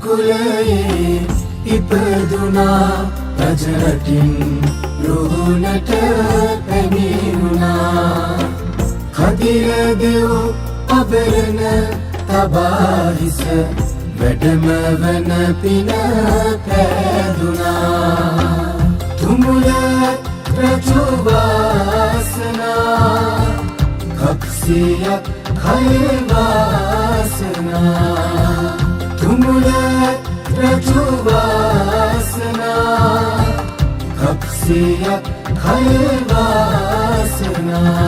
කුලයේ ඉපදුනා රජරටින් රුහුණට පැමිණුණා කදිර දෙව් අබරණ තබා හිස වැඩම වන පින පෑදුනා තුමුල රජු වාසනා කක්සියක් කය වාසනා තුමුල රජු වාසනා කක්සියක් කය වාසනා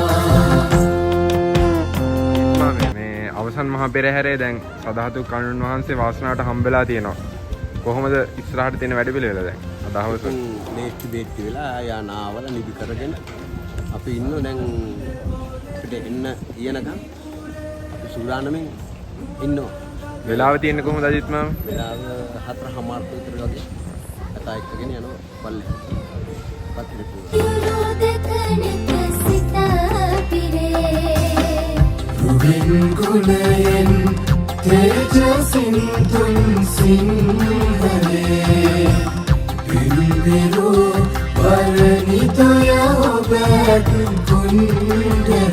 අවසන් මහා පෙරහැරේ දැන් සදහතු කණුන් වහන්සේ වාසනාවට හම්බෙලා තියෙනවා. කොහොමද ඉස්සරහට තියෙන වැඩ පිළිවෙල දැන්? අදහවස මේටි බේටි වෙලා යානාවල නිදි කරගෙන අපි ඉන්නෝ දැන් අපිට එන්න ඊයනකම් අපි සූදානමින් ඉන්නෝ. වෙලාව තියෙන්නේ කොහොමද අජිත් මාම? වෙලාව 4:00 විතර වගේ කතා එක්කගෙන යනවා පල්ලේ. පත්‍රිපු. රුවින් ගුණයෙන් තේජසින් තුන් සිංහලේ පිරිවිරු වරණිතය ඔබ කුණ්ඩලේ